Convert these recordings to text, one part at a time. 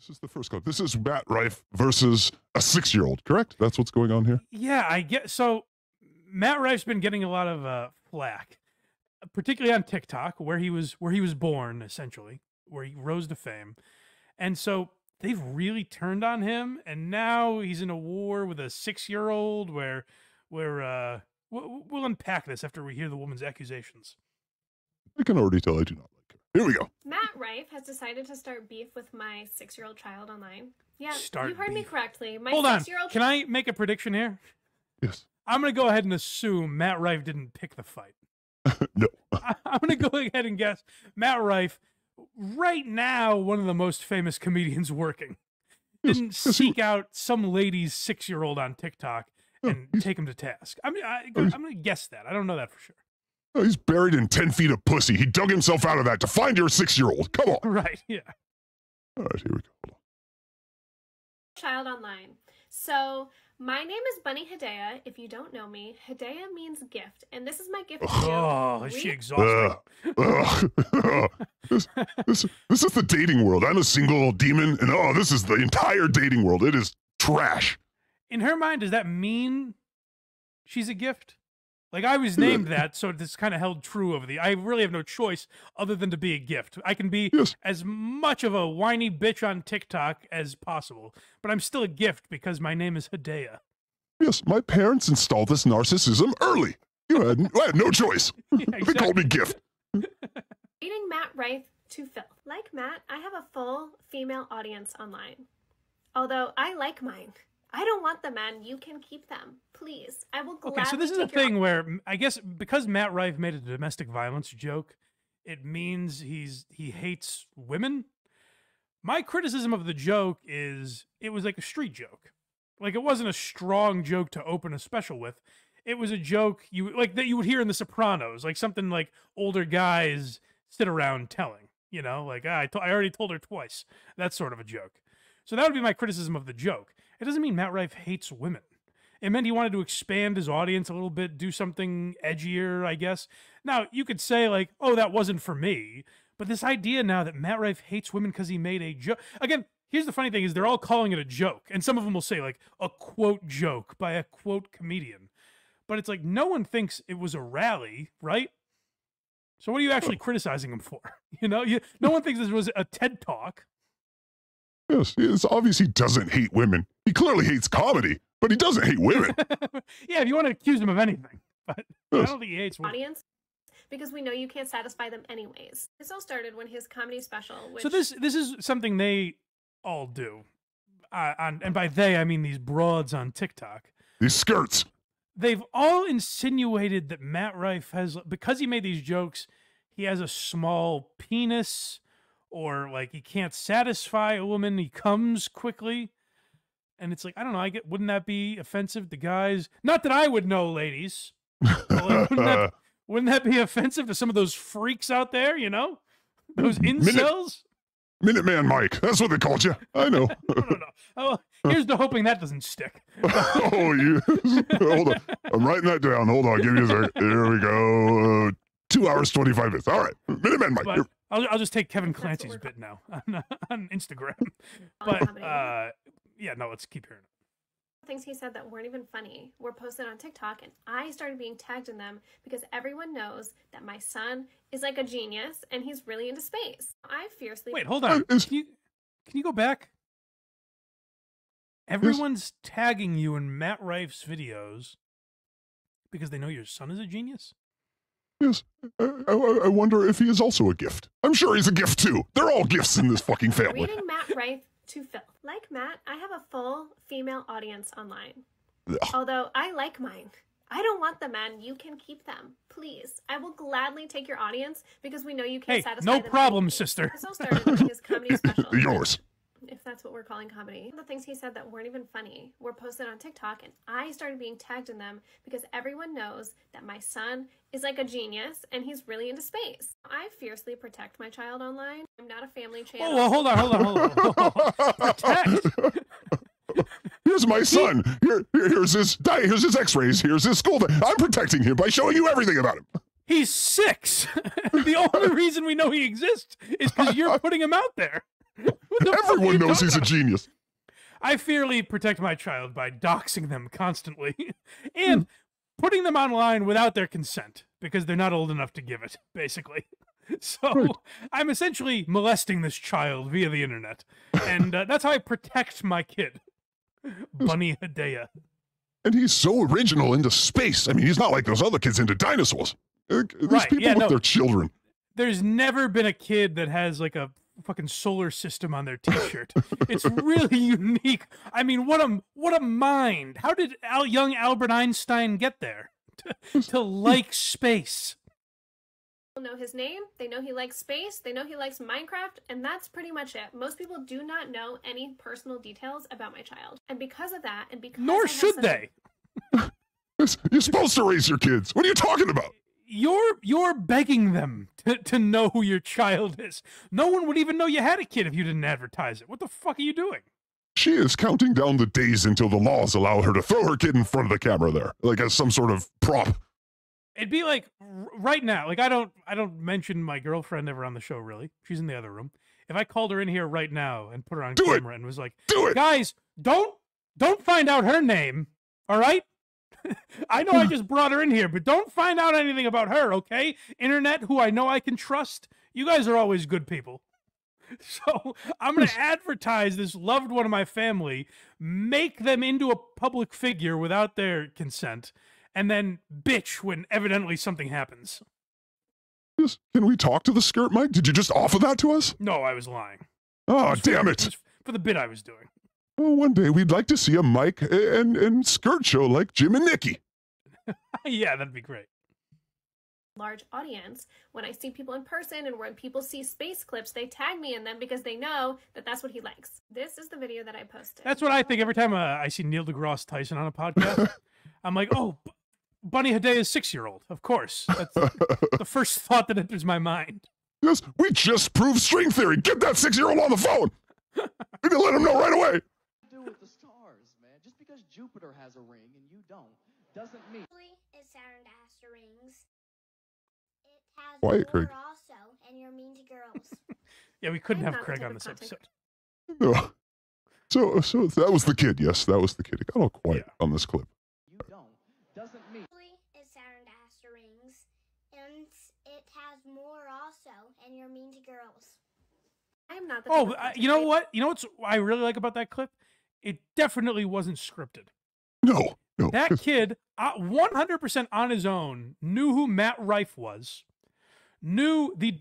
This is the first clip. This is Matt Rife versus a 6-year-old, correct? That's what's going on here? Yeah, I get so Matt Rife's been getting a lot of flack, particularly on TikTok, where he was born, essentially, where he rose to fame. And so they've really turned on him, and now he's in a war with a 6-year-old where we'll unpack this after we hear the woman's accusations. I can already tell I do not like her. Here we go. Matt Rife has decided to start beef with my 6-year-old child online. Yeah, you heard me correctly. My Hold on. 6-year-old. Can I make a prediction here? Yes. I'm going to go ahead and assume Matt Rife didn't pick the fight. No. I'm going to go ahead and guess Matt Rife, right now, one of the most famous comedians working, didn't seek out some lady's 6-year-old on TikTok and take him to task. I'm going to guess that. I don't know that for sure. Oh, he's buried in 10 feet of pussy. He dug himself out of that to find your 6-year-old. Come on. Right, yeah. All right, here we go. Child online. So, my name is Bunny Hedaya. If you don't know me, Hedaya means gift, and this is my gift to you. Oh, is she exhausting? This is the dating world. I'm a single demon, and this is the entire dating world. It is trash. In her mind, does that mean she's a gift? Like, I was named that, so this kind of held true over I really have no choice other than to be a gift. I can be as much of a whiny bitch on TikTok as possible, but I'm still a gift because my name is Hedaya. Yes, my parents installed this narcissism early. I had no choice. Yeah, exactly. They called me gift. Dating Matt Rife to filth. Like Matt, I have a full female audience online. Although I like mine. I don't want them, man. You can keep them. Please. I will gladly. Okay, so this is a thing where I guess because Matt Rife made a domestic violence joke, it means he hates women. My criticism of the joke is it was like a street joke. Like, it wasn't a strong joke to open a special with. It was a joke that you would hear in The Sopranos, like something like older guys sit around telling, like, I already told her twice. That sort of a joke. So that would be my criticism of the joke. It doesn't mean Matt Rife hates women. It meant he wanted to expand his audience a little bit, do something edgier, I guess. Now, you could say, like, oh, that wasn't for me. But this idea now that Matt Rife hates women because he made a joke. Again, here's the funny thing is they're all calling it a joke. And some of them will say, like, a quote joke by a quote comedian. But it's like, no one thinks it was a rally, right? So what are you actually criticizing him for? No one thinks this was a TED Talk. Yes, it's obvious he doesn't hate women. He clearly hates comedy, but he doesn't hate women. Yeah, if you want to accuse him of anything. But I don't think he hates women. Audience, because we know you can't satisfy them anyways. This all started when his comedy special, which... So this is something they all do. And by they, I mean these broads on TikTok. These skirts. They've all insinuated that Matt Rife has, because he made these jokes, he has a small penis, or like he can't satisfy a woman, he comes quickly. And it's like, I don't know, wouldn't that be offensive to guys? Not that I would know, ladies. Like, wouldn't that be offensive to some of those freaks out there, Those incels? Minuteman Mike, that's what they called you. I know. No. Oh, here's to hoping that doesn't stick. Hold on. I'm writing that down. Hold on, give me a second. Here we go. 2 hours, 25 minutes. All right. Minuteman Mike. I'll just take Kevin Clancy's bit now on Instagram. But yeah, no, let's keep hearing it. Things he said that weren't even funny were posted on TikTok, and I started being tagged in them because everyone knows that my son is like a genius and he's really into space. I fiercely... Wait, hold on. Can you go back? Everyone's tagging you in Matt Rife's videos because they know your son is a genius? Yes. I wonder if he is also a gift. I'm sure he's a gift too. They're all gifts in this fucking family. Reading Matt Rife to filth. Like Matt, I have a full female audience online. Ugh. Although I like mine. I don't want them, man. You can keep them. Please. I will gladly take your audience because we know you can't satisfy them. No problem, sister. This all started with his comedy special. Yours. If that's what we're calling comedy. The things he said that weren't even funny were posted on TikTok, and I started being tagged in them because everyone knows that my son is like a genius and he's really into space. I fiercely protect my child online. I'm not a family channel. Oh, well, hold on. Protect? Here's my son. Here's his x-rays. Here's his school. I'm protecting him by showing you everything about him. He's 6. The only reason we know he exists is because you're putting him out there. What the fuck are Everyone you knows talking he's a about? genius. I fairly protect my child by doxing them constantly and putting them online without their consent because they're not old enough to give it, basically. So Right. I'm essentially molesting this child via the internet, and that's how I protect my kid, Bunny Hedaya. And he's so original into space. I mean, he's not like those other kids into dinosaurs. These Right, people yeah, with no. their children. There's never been a kid that has like a fucking solar system on their t-shirt. It's really unique. I mean, what a mind. How did young Albert Einstein get there to like space? People know his name, they know he likes space, they know he likes Minecraft, and that's pretty much it. Most people do not know any personal details about my child. And because of that, and because I Nor have should such a- they. You're supposed to raise your kids. What are you talking about? You're begging them to know who your child is. No one would even know you had a kid if you didn't advertise it. What the fuck are you doing? She is counting down the days until the laws allow her to throw her kid in front of the camera there, like as some sort of prop. It'd be like right now. Like I don't mention my girlfriend ever on the show. Really, she's in the other room. If I called her in here right now and put her on Do it. camera and was like, Do it! "Guys, don't find out her name, all right? I know I just brought her in here, but don't find out anything about her, okay? Internet, who I know I can trust. You guys are always good people." So I'm going to advertise this loved one of my family, make them into a public figure without their consent, and then bitch when evidently something happens. Yes. Can we talk to the skirt, Mike? Did you just offer that to us? No, I was lying. Oh, was for- damn it it. was for the bit I was doing. Well, one day we'd like to see a Mike and skirt show like Jim and Nikki. Yeah, that'd be great. large audience. When I see people in person and when people see space clips, they tag me in them because they know that that's what he likes. This is the video that I posted. That's what I think every time I see Neil deGrasse Tyson on a podcast. I'm like, oh, Bunny Hedaya's 6-year-old. Of course. That's the first thought that enters my mind. Yes, we just proved string theory. Get that 6-year-old on the phone. We can let him know right away. Do with the stars, man. Just because Jupiter has a ring and you don't, doesn't mean. Actually, it's Saturn that has the rings. It has Quiet, more Craig. also, and you're mean to girls. Yeah, we couldn't I'm have not the Craig type on of this content episode. No. So that was the kid. Yes, that was the kid. It got all quiet on this clip. You don't, doesn't mean. Actually, it's Saturn that has the rings. And it has more also, and you're mean to girls. I am not the type Oh, of content you know creator. what? You know what's I really like about that clip? It definitely wasn't scripted. No. That kid, 100% on his own, knew who Matt Rife was, knew the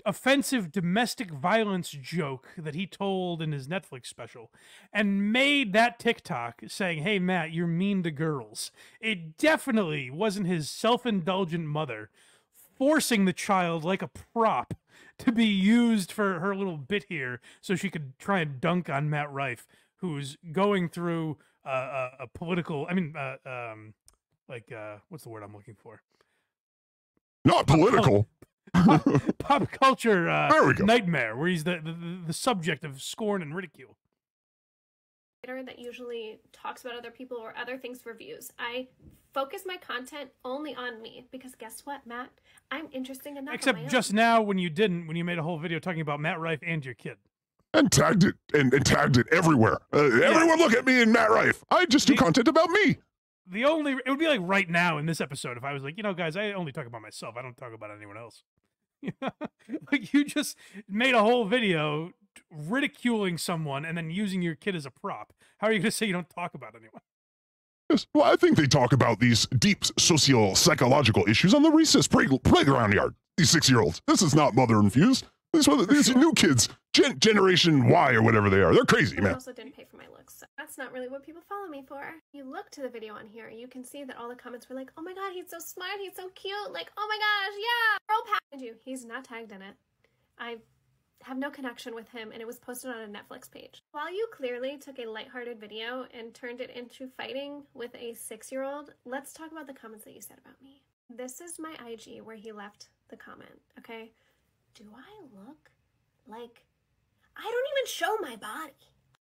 offensive domestic violence joke that he told in his Netflix special, and made that TikTok saying, "Hey, Matt, you're mean to girls." It definitely wasn't his self-indulgent mother forcing the child like a prop to be used for her little bit here so she could try and dunk on Matt Rife, who's going through a political, what's the word I'm looking for? Not political. Pop culture There we go. nightmare, where he's the subject of scorn and ridicule. That usually talks about other people or other things for views. I focus my content only on me because guess what, Matt? I'm interesting enough. on Except my own. just now when you made a whole video talking about Matt Rife and your kid. And tagged it and tagged it everywhere. Everyone look at me and Matt Rife. I just do content about me. It would be like right now in this episode if I was like, guys, I only talk about myself. I don't talk about anyone else. Like you just made a whole video ridiculing someone and then using your kid as a prop. How are you going to say you don't talk about anyone? Yes. Well, I think they talk about these deep socio-psychological issues on the recess playground yard. These 6-year-olds. This is not mother infused. These new kids, Generation Y or whatever they are. They're crazy, I man. also didn't pay for my looks. So that's not really what people follow me for. You look to the video on here, you can see that all the comments were like, "Oh my god, he's so smart, he's so cute." Like, "Oh my gosh, yeah, girl power." You, he's not tagged in it. I have no connection with him, and it was posted on a Netflix page. While you clearly took a lighthearted video and turned it into fighting with a 6-year-old, let's talk about the comments that you said about me. This is my IG where he left the comment, okay? Do I look like I don't even show my body?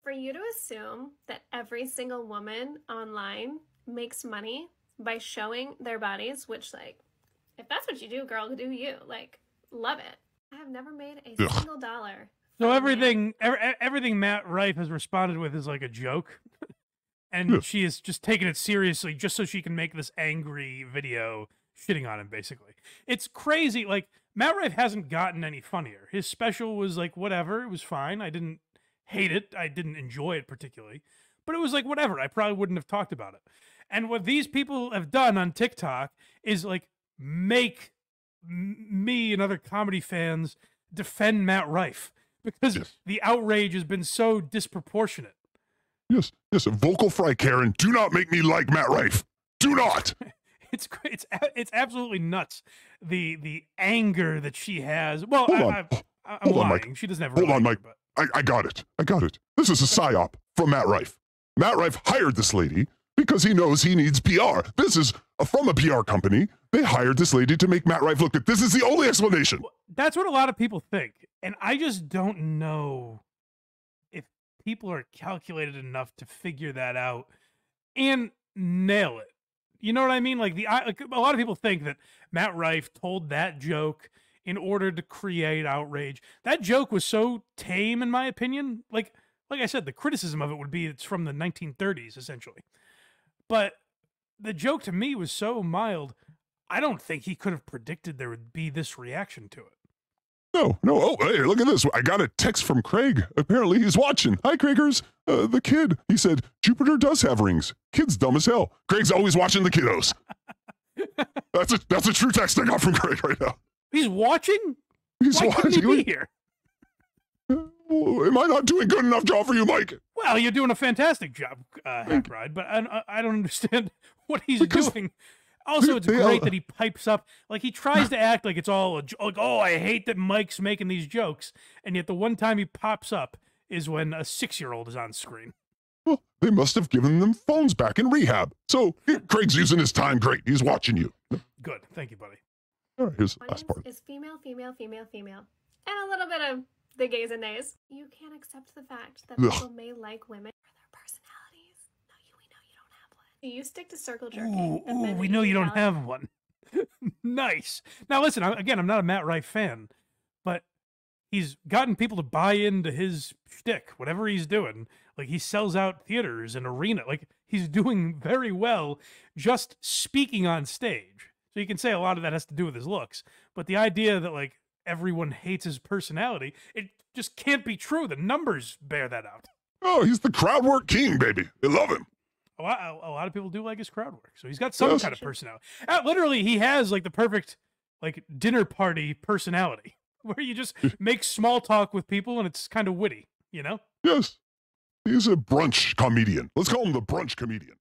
For you to assume that every single woman online makes money by showing their bodies, which, like, if that's what you do, girl, do you. Like, love it. I have never made a Ugh. single dollar So Oh, man. everything Matt Rife has responded with is like a joke, and Yeah. she is just taking it seriously just so she can make this angry video shitting on him. Basically, it's crazy. Like Matt Rife hasn't gotten any funnier. His special was like whatever. It was fine. I didn't hate it. I didn't enjoy it particularly, but it was like whatever. I probably wouldn't have talked about it. And what these people have done on TikTok is like make me and other comedy fans defend Matt Rife because Yes. the outrage has been so disproportionate. Yes, yes. Vocal fry Karen, do not make me like Matt Rife. Do not. It's absolutely nuts. The anger that she has. Well, Hold on. I'm Hold on, lying. Mike. She doesn't have. Hold real on, anger, Mike. but I got it. I got it. This is a psyop from Matt Rife. Matt Rife hired this lady because he knows he needs PR. This is from a PR company. They hired this lady to make Matt Rife look good. This is the only explanation. that's what a lot of people think, and I just don't know if people are calculated enough to figure that out and nail it. You know what I mean? Like a lot of people think that Matt Rife told that joke in order to create outrage. That joke was so tame, in my opinion. Like I said, the criticism of it would be it's from the 1930s, essentially. But the joke to me was so mild, I don't think he could have predicted there would be this reaction to it. No. Oh, hey, look at this. I got a text from Craig. Apparently he's watching. Hi, Craigers. The kid. He said, Jupiter does have rings. Kid's dumb as hell. Craig's always watching the kiddos. That's a true text I got from Craig right now. He's watching? He's Why couldn't he watching. be here? Am I not doing good enough job for you, Mike? Well, you're doing a fantastic job, Hack Ride, but I don't understand what he's Because doing. Also, it's they great that he pipes up. Like, he tries to act like it's all like, oh, I hate that Mike's making these jokes. And yet the one time he pops up is when a 6-year-old is on screen. Well, they must have given them phones back in rehab. So Craig's using his time great. He's watching you. Good. Thank you, buddy. All right, here's the last Audience part. is female, female, female, female. And a little bit of the gays and nays. You can't accept the fact that Ugh. people may like women for their personalities. No, we know you don't have one. You stick to circle jerking. of men Ooh, we who know eat you don't salad. have one. Nice. Now, listen, again, I'm not a Matt Rife fan, but he's gotten people to buy into his shtick, whatever he's doing. Like, he sells out theaters and arena. Like, he's doing very well just speaking on stage. So you can say a lot of that has to do with his looks. But the idea that, like, everyone hates his personality, it just can't be true. The numbers bear that out. Oh, he's the crowd work king, baby. They love him. A lot of people do like his crowd work. So he's got some Yes. kind of personality. Literally, he has, like, the perfect, like, dinner party personality where you just make small talk with people and it's kind of witty, you know? Yes. He's a brunch comedian. Let's call him the brunch comedian.